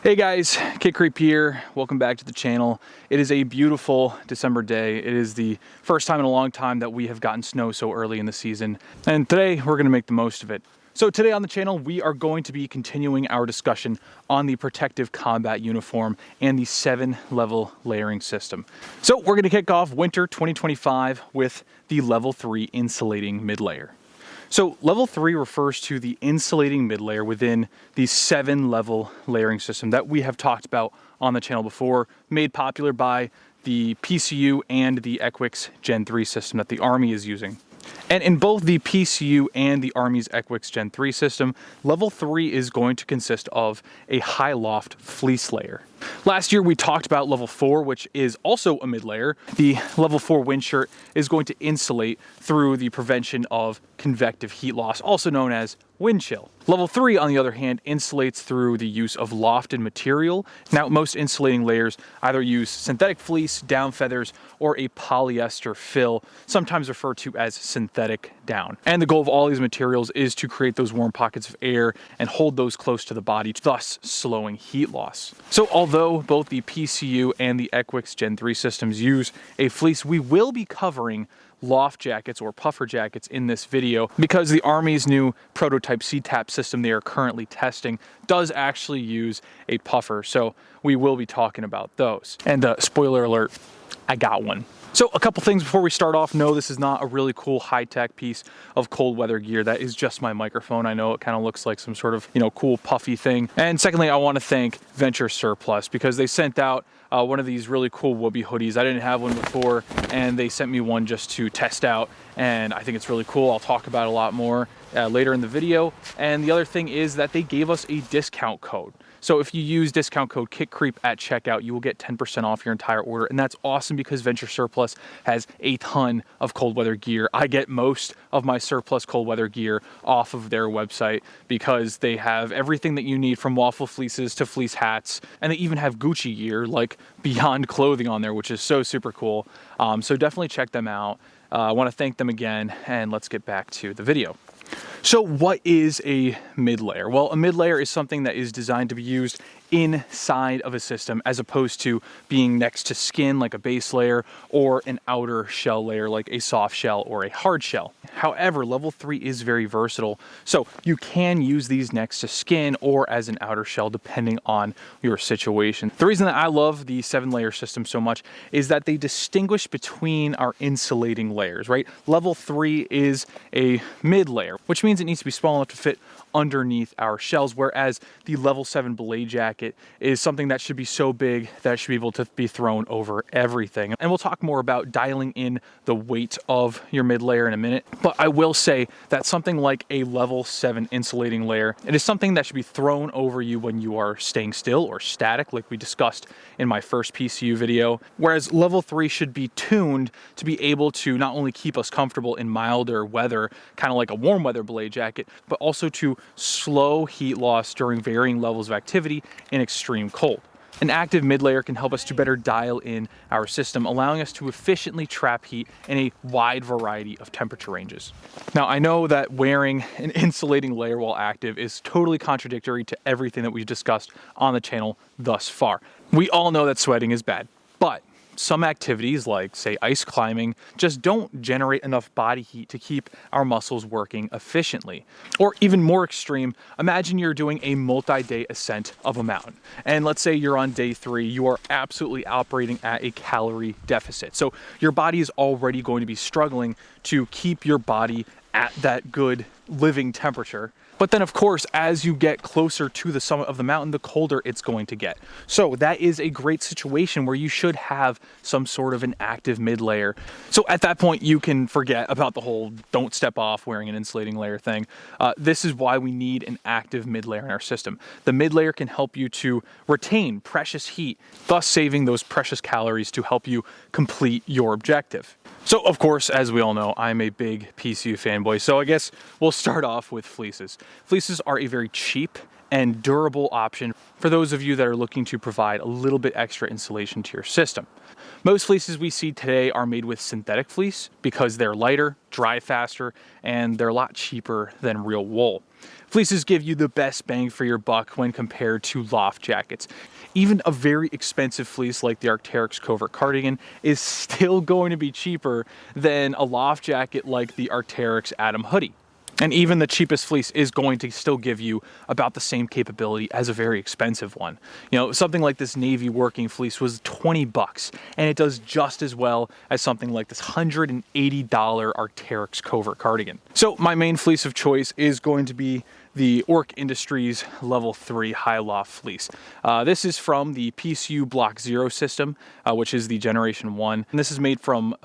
Hey guys, Kit Creep here. Welcome back to the channel. It is a beautiful December day. It is the first time in a long time that we have gotten snow so early in the season. And today we're gonna make the most of it. So today on the channel, we are going to be continuing our discussion on the protective combat uniform and the 7-level layering system. So we're gonna kick off winter 2025 with the level 3 insulating mid-layer. So level 3 refers to the insulating mid layer within the 7-level layering system that we have talked about on the channel before, made popular by the PCU and the ECWCS Gen 3 system that the Army is using. And in both the PCU and the Army's ECWCS Gen 3 system, level 3 is going to consist of a high loft fleece layer. Last year we talked about level 4, which is also a mid layer. The level 4 wind shirt is going to insulate through the prevention of convective heat loss, also known as wind chill. Level 3, on the other hand, insulates through the use of lofted material. Now, most insulating layers either use synthetic fleece, down feathers, or a polyester fill, sometimes referred to as synthetic down. And the goal of all these materials is to create those warm pockets of air and hold those close to the body, thus slowing heat loss. So although both the PCU and the ECWCS Gen 3 systems use a fleece, we will be covering loft jackets or puffer jackets in this video because the Army's new prototype CTAP system they are currently testing does actually use a puffer. So we will be talking about those. And spoiler alert, I got one. So a couple things before we start off. No, this is not a really cool high-tech piece of cold weather gear. That is just my microphone. I know it kind of looks like some sort of, cool puffy thing. And secondly, I want to thank Venture Surplus because they sent out one of these really cool Whoopee hoodies. I didn't have one before, and they sent me one just to test out, and I think it's really cool. I'll talk about it a lot more later in the video. And the other thing is that they gave us a discount code. So if you use discount code KITCREEP at checkout, you will get 10% off your entire order. And that's awesome because Venture Surplus has a ton of cold weather gear. I get most of my surplus cold weather gear off of their website because they have everything that you need from waffle fleeces to fleece hats. And they even have Gucci gear like Beyond Clothing on there, which is so super cool. So definitely check them out. I want to thank them again, and let's get back to the video. So what is a mid layer? Well, a mid layer is something that is designed to be used inside of a system as opposed to being next to skin like a base layer or an outer shell layer like a soft shell or a hard shell. However, level 3 is very versatile, so you can use these next to skin or as an outer shell depending on your situation. The reason that I love the 7-layer system so much is that they distinguish between our insulating layers, right? Level 3 is a mid layer, which means it needs to be small enough to fit underneath our shells, whereas the level 7 belay jacket is something that should be so big that it should be able to be thrown over everything. And we'll talk more about dialing in the weight of your mid layer in a minute, but I will say that something like a level 7 insulating layer, it is something that should be thrown over you when you are staying still or static, like we discussed in my first PCU video, whereas level 3 should be tuned to be able to not only keep us comfortable in milder weather, kind of like a warm weather belay jacket, but also to slow heat loss during varying levels of activity in extreme cold. An active mid layer can help us to better dial in our system, allowing us to efficiently trap heat in a wide variety of temperature ranges. Now, I know that wearing an insulating layer while active is totally contradictory to everything that we've discussed on the channel thus far. We all know that sweating is bad, but some activities like, say, ice climbing just don't generate enough body heat to keep our muscles working efficiently. Or even more extreme, imagine you're doing a multi-day ascent of a mountain. And let's say you're on day 3, you are absolutely operating at a calorie deficit. So your body is already going to be struggling to keep your body at that good living temperature. But then, of course, as you get closer to the summit of the mountain, the colder it's going to get. So that is a great situation where you should have some sort of an active mid layer. So at that point, you can forget about the whole don't step off wearing an insulating layer thing. This is why we need an active mid layer in our system. The mid layer can help you to retain precious heat, thus saving those precious calories to help you complete your objective. So, of course, as we all know, I'm a big PCU fanboy, so I guess we'll start off with fleeces. Fleeces are a very cheap and durable option for those of you that are looking to provide a little bit extra insulation to your system. Most fleeces we see today are made with synthetic fleece because they're lighter, dry faster, and they're a lot cheaper than real wool. Fleeces give you the best bang for your buck when compared to loft jackets. Even a very expensive fleece like the Arc'teryx covert cardigan is still going to be cheaper than a loft jacket like the Arc'teryx Atom hoodie. And even the cheapest fleece is going to still give you about the same capability as a very expensive one. You know, something like this navy working fleece was 20 bucks, and it does just as well as something like this $180 Arc'teryx covert cardigan. So my main fleece of choice is going to be the Orc Industries Level 3 High Loft Fleece. This is from the PCU Block 0 system, which is the Generation 1. And this is made from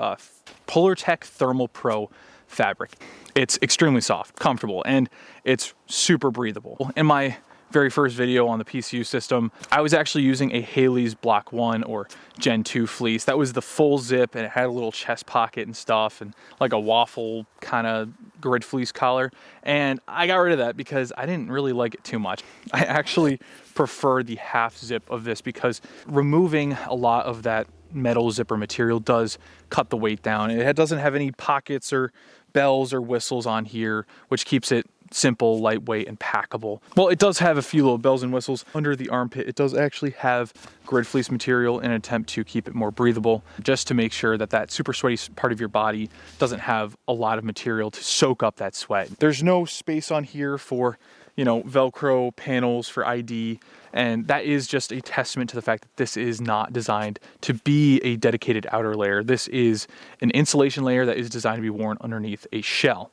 Polartec Thermal Pro fabric. It's extremely soft, comfortable, and it's super breathable. In my very first video on the PCU system, I was actually using a Haley's Block 1 or Gen 2 fleece. That was the full zip, and it had a little chest pocket and stuff, and like a waffle kind of grid fleece collar. And I got rid of that because I didn't really like it too much. I actually prefer the half zip of this because removing a lot of that metal zipper material does cut the weight down. It doesn't have any pockets or bells or whistles on here, which keeps it simple, lightweight, and packable. Well, it does have a few little bells and whistles under the armpit. It does actually have grid fleece material in an attempt to keep it more breathable, just to make sure that that super sweaty part of your body doesn't have a lot of material to soak up that sweat. There's no space on here for, you know, Velcro panels for ID, and that is just a testament to the fact that this is not designed to be a dedicated outer layer. This is an insulation layer that is designed to be worn underneath a shell.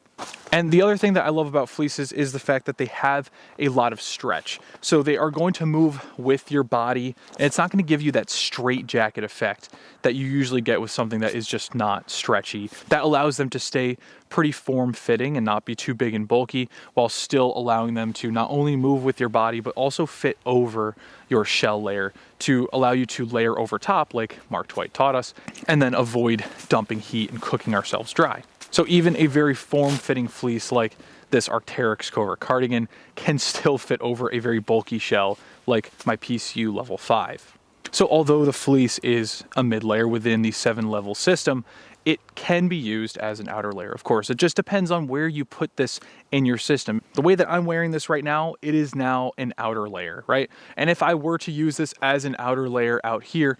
And the other thing that I love about fleeces is the fact that they have a lot of stretch. So they are going to move with your body, and it's not going to give you that straight jacket effect that you usually get with something that is just not stretchy. That allows them to stay pretty form-fitting and not be too big and bulky, while still allowing them to not only move with your body, but also fit over your shell layer to allow you to layer over top, like Mark Twight taught us, and then avoid dumping heat and cooking ourselves dry. So even a very form-fitting fleece like this Arc'teryx covert cardigan can still fit over a very bulky shell like my PCU Level 5. So although the fleece is a mid-layer within the 7-level system, it can be used as an outer layer. Of course, it just depends on where you put this in your system. The way that I'm wearing this right now, it is now an outer layer, right? And if I were to use this as an outer layer out here,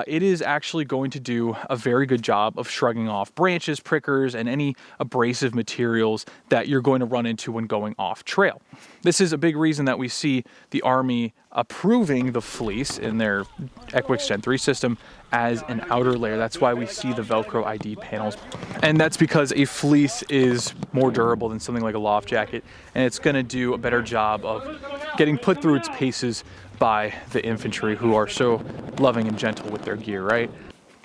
it is actually going to do a very good job of shrugging off branches, prickers, and any abrasive materials that you're going to run into when going off trail. This is a big reason that we see the Army approving the fleece in their ECWCS Gen 3 system as an outer layer. That's why we see the Velcro ID panels. And that's because a fleece is more durable than something like a loft jacket, and it's going to do a better job of getting put through its paces by the infantry, who are so loving and gentle with their gear, right?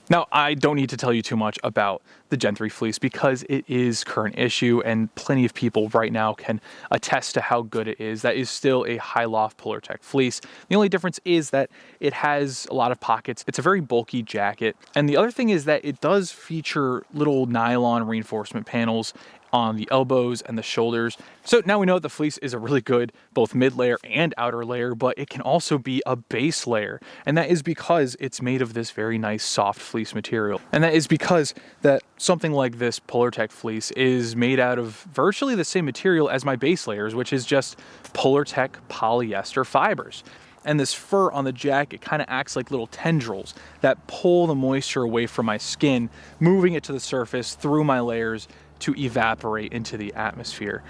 Now, I don't need to tell you too much about the Gen 3 fleece because it is current issue, and plenty of people right now can attest to how good it is. That is still a high loft Polartec fleece. The only difference is that it has a lot of pockets. It's a very bulky jacket. And the other thing is that it does feature little nylon reinforcement panels on the elbows and the shoulders. So now we know that the fleece is a really good both mid layer and outer layer, but it can also be a base layer. And that is because it's made of this very nice soft fleece material. And that is because that something like this Polartec fleece is made out of virtually the same material as my base layers, which is just Polartec polyester fibers. And this fur on the jacket kind of acts like little tendrils that pull the moisture away from my skin, moving it to the surface through my layers to evaporate into the atmosphere.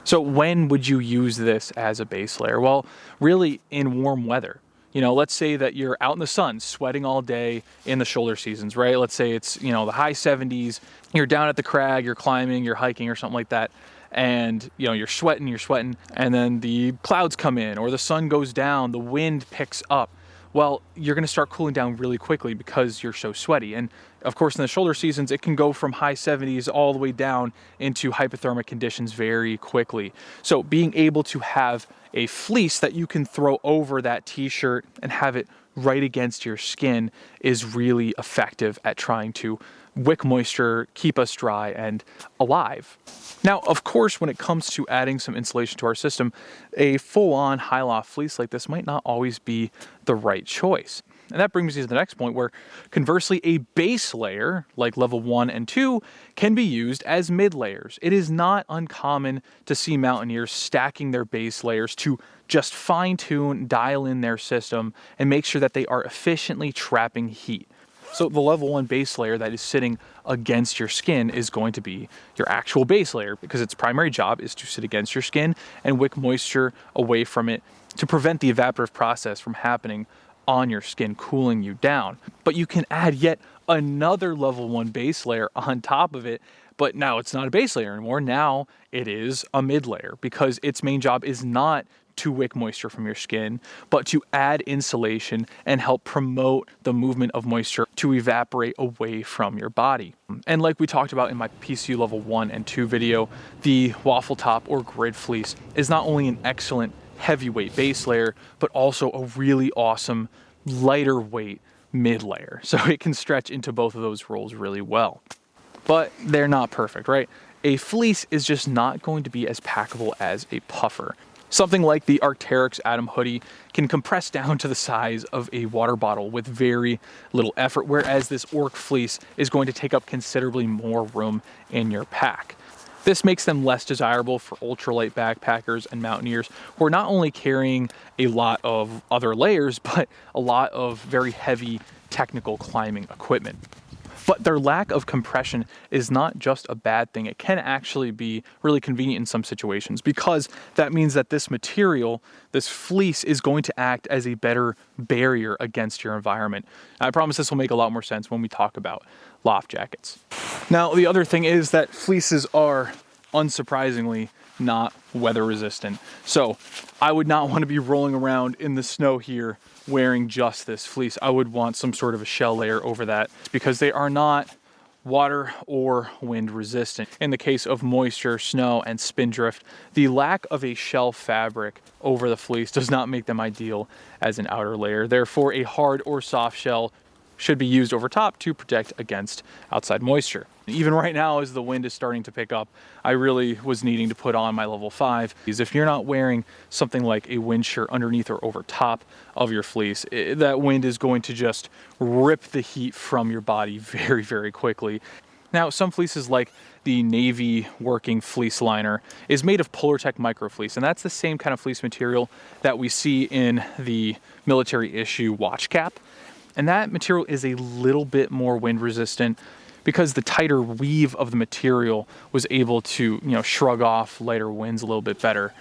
So when would you use this as a base layer? Well, really in warm weather. You know, let's say that you're out in the sun sweating all day in the shoulder seasons, right? Let's say it's, you know, the high 70s, you're down at the crag, you're climbing, you're hiking or something like that. And, you know, you're sweating, and then the clouds come in or the sun goes down, the wind picks up. Well, you're going to start cooling down really quickly because you're so sweaty. And of course, in the shoulder seasons, it can go from high 70s all the way down into hypothermic conditions very quickly. So being able to have a fleece that you can throw over that t-shirt and have it right against your skin is really effective at trying to wick moisture, keep us dry and alive. Now, of course, when it comes to adding some insulation to our system, a full-on high loft fleece like this might not always be the right choice. And that brings me to the next point where, conversely, a base layer like level 1 and 2 can be used as mid layers. It is not uncommon to see mountaineers stacking their base layers to just fine-tune, dial in their system, and make sure that they are efficiently trapping heat. So the level 1 base layer that is sitting against your skin is going to be your actual base layer, because its primary job is to sit against your skin and wick moisture away from it to prevent the evaporative process from happening on your skin, cooling you down. But you can add yet another level 1 base layer on top of it, but now it's not a base layer anymore. Now it is a mid layer, because its main job is not to wick moisture from your skin, but to add insulation and help promote the movement of moisture to evaporate away from your body. And like we talked about in my PCU level 1 and 2 video, the waffle top or grid fleece is not only an excellent heavyweight base layer, but also a really awesome lighter weight mid layer. So it can stretch into both of those roles really well. But they're not perfect, right? A fleece is just not going to be as packable as a puffer. Something like the Arc'teryx Atom hoodie can compress down to the size of a water bottle with very little effort, whereas this Orc fleece is going to take up considerably more room in your pack. This makes them less desirable for ultralight backpackers and mountaineers who are not only carrying a lot of other layers, but a lot of very heavy technical climbing equipment. But their lack of compression is not just a bad thing. It can actually be really convenient in some situations, because that means that this material, this fleece, is going to act as a better barrier against your environment. I promise this will make a lot more sense when we talk about loft jackets. Now, the other thing is that fleeces are, unsurprisingly, not weather resistant. So I would not want to be rolling around in the snow here wearing just this fleece. I would want some sort of a shell layer over that, because they are not water or wind resistant. In the case of moisture, snow, and spindrift, the lack of a shell fabric over the fleece does not make them ideal as an outer layer. Therefore, a hard or soft shell should be used over top to protect against outside moisture. Even right now, as the wind is starting to pick up, I really was needing to put on my level 5. If you're not wearing something like a wind shirt underneath or over top of your fleece, that wind is going to just rip the heat from your body very, very quickly. Now, some fleeces, like the Navy working fleece liner, is made of Polartec microfleece, and that's the same kind of fleece material that we see in the military issue watch cap. And that material is a little bit more wind resistant, because the tighter weave of the material was able to, shrug off lighter winds a little bit better.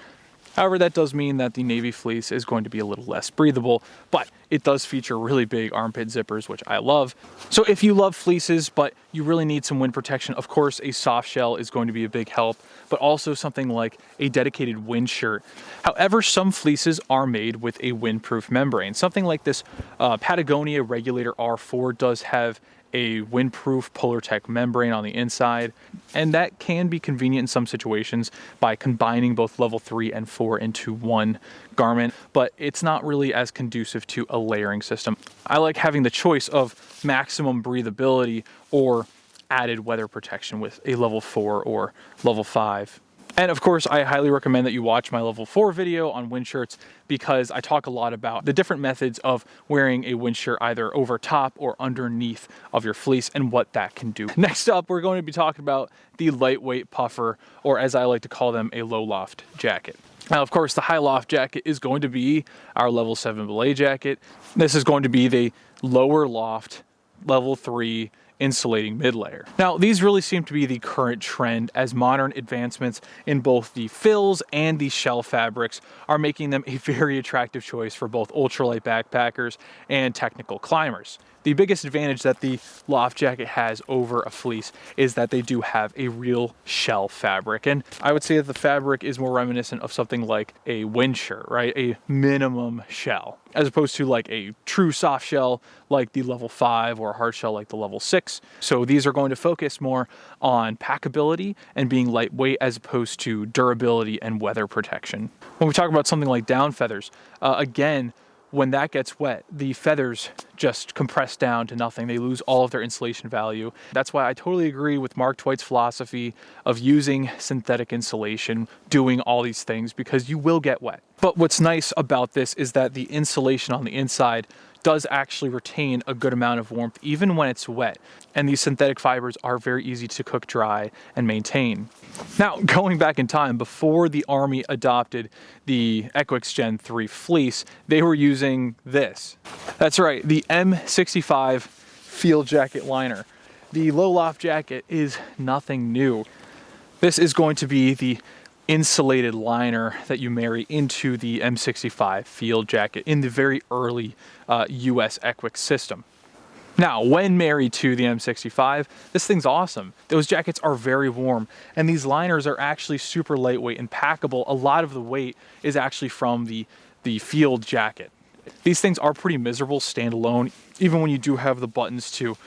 However, that does mean that the Navy fleece is going to be a little less breathable, but it does feature really big armpit zippers, which I love. So if you love fleeces, but you really need some wind protection, of course, a soft shell is going to be a big help, but also something like a dedicated wind shirt. However, some fleeces are made with a windproof membrane. Something like this Patagonia Regulator R4 does have a windproof Polartec membrane on the inside, and that can be convenient in some situations by combining both level 3 and 4 into one garment, but it's not really as conducive to a layering system. I like having the choice of maximum breathability or added weather protection with a level 4 or level 5. And of course, I highly recommend that you watch my level 4 video on wind shirts, because I talk a lot about the different methods of wearing a wind shirt either over top or underneath of your fleece and what that can do. Next up, we're going to be talking about the lightweight puffer, or as I like to call them, a low loft jacket. Now, of course, the high loft jacket is going to be our level 7 belay jacket. This is going to be the lower loft level 3 insulating mid layer. Now, these really seem to be the current trend, as modern advancements in both the fills and the shell fabrics are making them a very attractive choice for both ultralight backpackers and technical climbers. The biggest advantage that the loft jacket has over a fleece is that they do have a real shell fabric. And I would say that the fabric is more reminiscent of something like a wind shirt, right? A minimum shell, as opposed to like a true soft shell like the level 5 or a hard shell like the level 6. So these are going to focus more on packability and being lightweight, as opposed to durability and weather protection. When we talk about something like down feathers, again, when that gets wet, the feathers just compress down to nothing. They lose all of their insulation value. That's why I totally agree with Mark Twiight's philosophy of using synthetic insulation, doing all these things, because you will get wet. But what's nice about this is that the insulation on the inside does actually retain a good amount of warmth even when it's wet. And these synthetic fibers are very easy to cook dry and maintain. Now, going back in time, before the Army adopted the ECWCS Gen 3 fleece, they were using this. That's right, the M65 field jacket liner. The low loft jacket is nothing new. This is going to be the insulated liner that you marry into the M65 field jacket in the very early US ECWCS system. Now, when married to the M65, this thing's awesome. Those jackets are very warm, and these liners are actually super lightweight and packable. A lot of the weight is actually from the field jacket. These things are pretty miserable standalone, even when you do have the buttons to,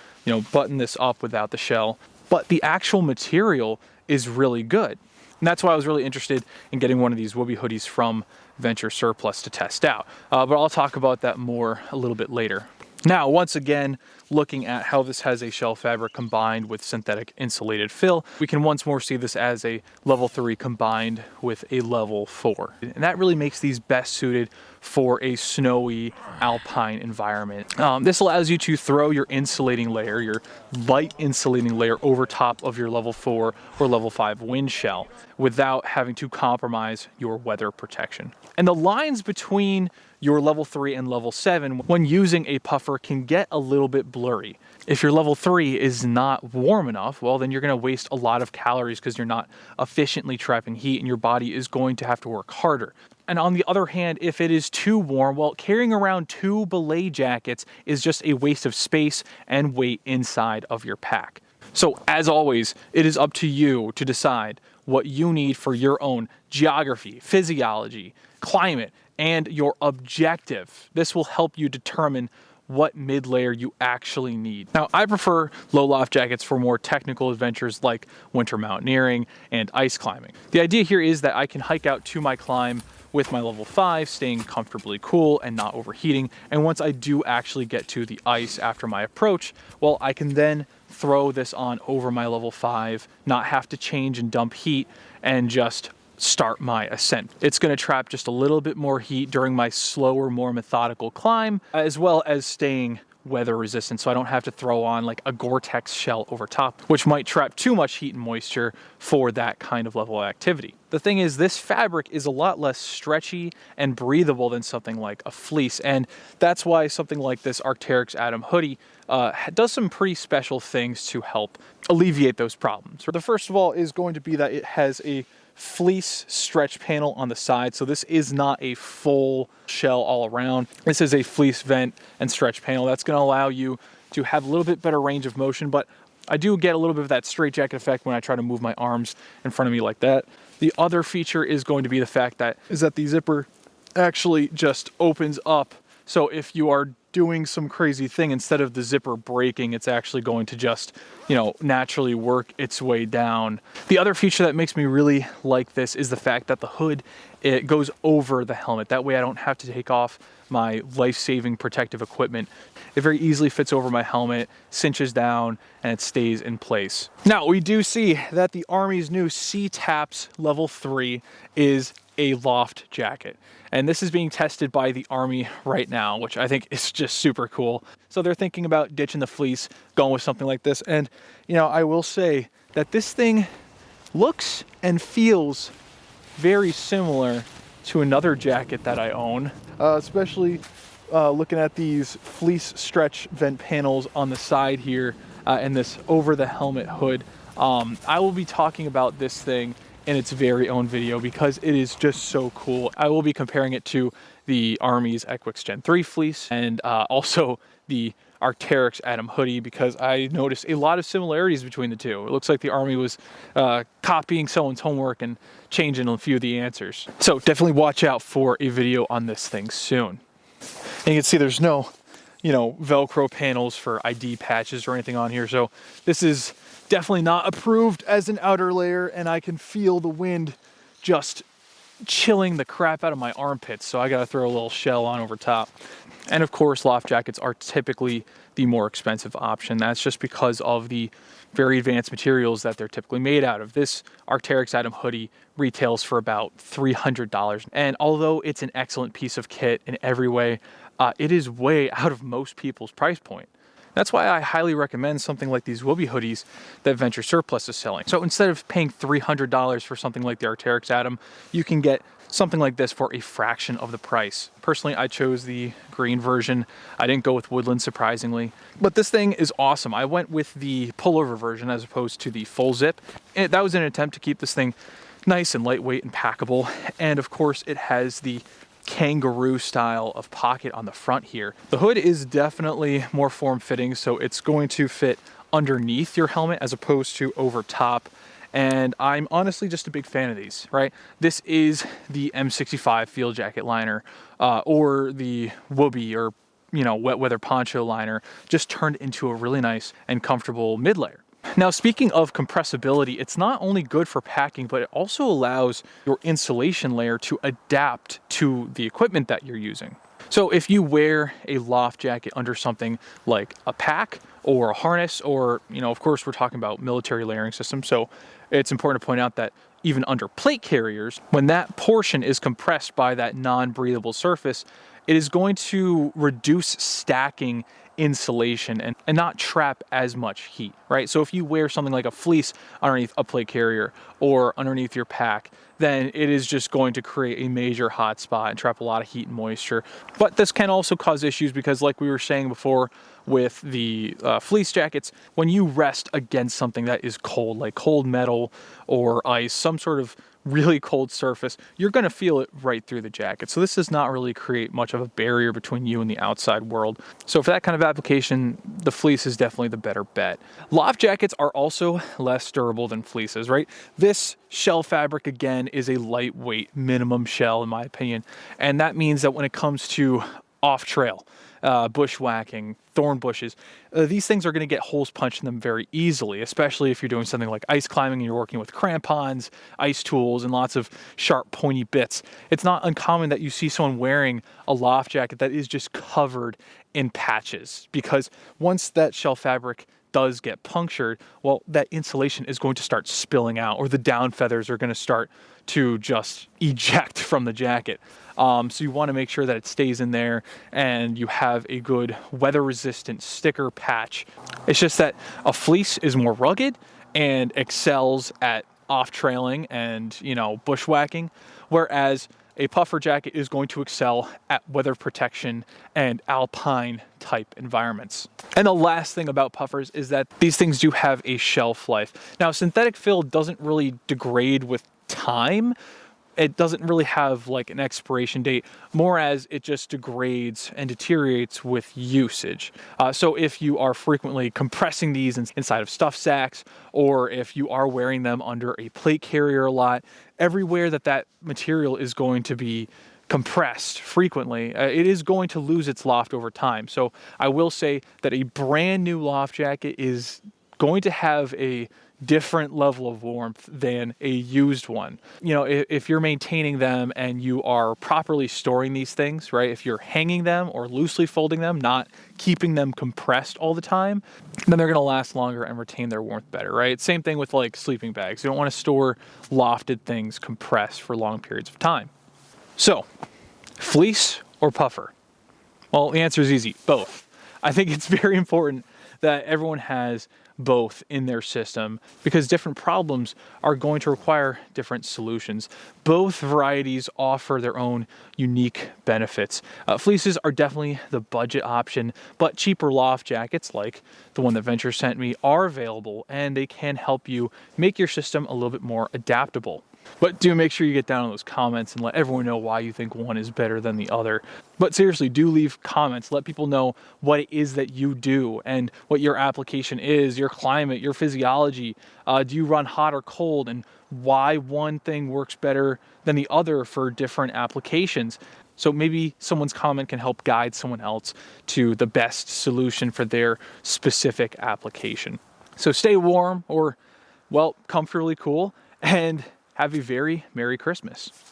button this up without the shell. But the actual material is really good. And that's why I was really interested in getting one of these Wooby hoodies from Venture Surplus to test out. But I'll talk about that more a little bit later. Now, once again, looking at how this has a shell fabric combined with synthetic insulated fill, we can once more see this as a level 3 combined with a level 4. And that really makes these best suited for a snowy alpine environment. This allows you to throw your insulating layer, your light insulating layer, over top of your level 4 or level 5 wind shell without having to compromise your weather protection. And the lines between your level 3 and level 7 when using a puffer can get a little bit blurry. If your level 3 is not warm enough, well, then you're going to waste a lot of calories because you're not efficiently trapping heat and your body is going to have to work harder. And on the other hand, if it is too warm, well, carrying around 2 belay jackets is just a waste of space and weight inside of your pack. So as always, it is up to you to decide what you need for your own geography, physiology, climate, and your objective. This will help you determine what mid-layer you actually need. Now, I prefer low loft jackets for more technical adventures like winter mountaineering and ice climbing. The idea here is that I can hike out to my climb with my level 5, staying comfortably cool and not overheating. And once I do actually get to the ice after my approach, well, I can then throw this on over my level 5, not have to change and dump heat, and just start my ascent. It's going to trap just a little bit more heat during my slower, more methodical climb, as well as staying weather resistant, so I don't have to throw on like a Gore-Tex shell over top, which might trap too much heat and moisture for that kind of level of activity. The thing is, this fabric is a lot less stretchy and breathable than something like a fleece, and that's why something like this Arc'teryx Atom hoodie does some pretty special things to help alleviate those problems. The first of all is going to be that it has a fleece stretch panel on the side, so this is not a full shell all around. This is a fleece vent and stretch panel that's going to allow you to have a little bit better range of motion, but I do get a little bit of that straitjacket effect when I try to move my arms in front of me like that. The other feature is going to be the fact that the zipper actually just opens up, so if you are doing some crazy thing, instead of the zipper breaking, it's actually going to just, naturally work its way down. The other feature that makes me really like this is the fact that the hood, it goes over the helmet. That way I don't have to take off my life-saving protective equipment. It very easily fits over my helmet, cinches down, and it stays in place. Now, we do see that the Army's new CTAPS Level 3 is a loft jacket. And this is being tested by the Army right now, which I think is just super cool. So they're thinking about ditching the fleece, going with something like this. And, I will say that this thing looks and feels very similar to another jacket that I own, especially looking at these fleece stretch vent panels on the side here and this over the helmet hood. I will be talking about this thing in its very own video because it is just so cool. I will be comparing it to the Army's ECWCS Gen 3 fleece and also the Arc'teryx Atom hoodie because I noticed a lot of similarities between the two. It looks like the Army was copying someone's homework and changing a few of the answers. So definitely watch out for a video on this thing soon. And you can see there's no, Velcro panels for ID patches or anything on here. So this is definitely not approved as an outer layer, and I can feel the wind just chilling the crap out of my armpits, so I gotta throw a little shell on over top. And of course, loft jackets are typically the more expensive option. That's just because of the very advanced materials that they're typically made out of. This Arc'teryx Atom hoodie retails for about $300. And although it's an excellent piece of kit in every way, it is way out of most people's price point. That's why I highly recommend something like these Wooby hoodies that Venture Surplus is selling. So instead of paying $300 for something like the Arc'teryx Atom, you can get something like this for a fraction of the price. Personally, I chose the green version. I didn't go with woodland, surprisingly. But this thing is awesome. I went with the pullover version as opposed to the full zip. And that was an attempt to keep this thing nice and lightweight and packable. And of course, it has the kangaroo style of pocket on the front here. The hood is definitely more form-fitting, so it's going to fit underneath your helmet as opposed to over top. And I'm honestly just a big fan of these, right? This is the M65 field jacket liner, or the Wooby, or wet weather poncho liner, just turned into a really nice and comfortable mid layer. Now, speaking of compressibility, it's not only good for packing, but it also allows your insulation layer to adapt to the equipment that you're using. So if you wear a loft jacket under something like a pack or a harness, or, of course, we're talking about military layering systems. So it's important to point out that even under plate carriers, when that portion is compressed by that non-breathable surface, it is going to reduce stacking insulation and not trap as much heat, right? So if you wear something like a fleece underneath a plate carrier or underneath your pack, then it is just going to create a major hot spot and trap a lot of heat and moisture. But this can also cause issues because, like we were saying before with the fleece jackets, when you rest against something that is cold, like cold metal or ice, some sort of really cold surface, you're going to feel it right through the jacket. So this does not really create much of a barrier between you and the outside world. So for that kind of application, the fleece is definitely the better bet. Loft jackets are also less durable than fleeces, right? This shell fabric, again, is a lightweight minimum shell, in my opinion. And that means that when it comes to off-trail, bushwhacking, thorn bushes, these things are going to get holes punched in them very easily, especially if you're doing something like ice climbing and you're working with crampons, ice tools, and lots of sharp, pointy bits. It's not uncommon that you see someone wearing a loft jacket that is just covered in patches, because once that shell fabric does get punctured, well, that insulation is going to start spilling out, or the down feathers are going to start to just eject from the jacket. So you want to make sure that it stays in there and you have a good weather resistant sticker patch. It's just that a fleece is more rugged and excels at off trailing and, bushwhacking, whereas a puffer jacket is going to excel at weather protection and alpine type environments. And the last thing about puffers is that these things do have a shelf life. Now, synthetic fill doesn't really degrade with time. It doesn't really have like an expiration date, more as it just degrades and deteriorates with usage. So if you are frequently compressing these inside of stuff sacks, or if you are wearing them under a plate carrier a lot, everywhere that material is going to be compressed frequently, it is going to lose its loft over time. So I will say that a brand new loft jacket is going to have a different level of warmth than a used one. If you're maintaining them and you are properly storing these things, right? If you're hanging them or loosely folding them, not keeping them compressed all the time, then they're going to last longer and retain their warmth better, right? Same thing with like sleeping bags. You don't want to store lofted things compressed for long periods of time. So, fleece or puffer? Well, the answer is easy, both. I think it's very important that everyone has both in their system, because different problems are going to require different solutions. Both varieties offer their own unique benefits. Fleeces are definitely the budget option, but cheaper loft jackets like the one that Venture sent me are available, and they can help you make your system a little bit more adaptable. But do make sure you get down in those comments and let everyone know why you think one is better than the other. But seriously, do leave comments. Let people know what it is that you do and what your application is, your climate, your physiology. Do you run hot or cold, and why one thing works better than the other for different applications. So maybe someone's comment can help guide someone else to the best solution for their specific application. So stay warm, or, well, comfortably cool, and have a very Merry Christmas.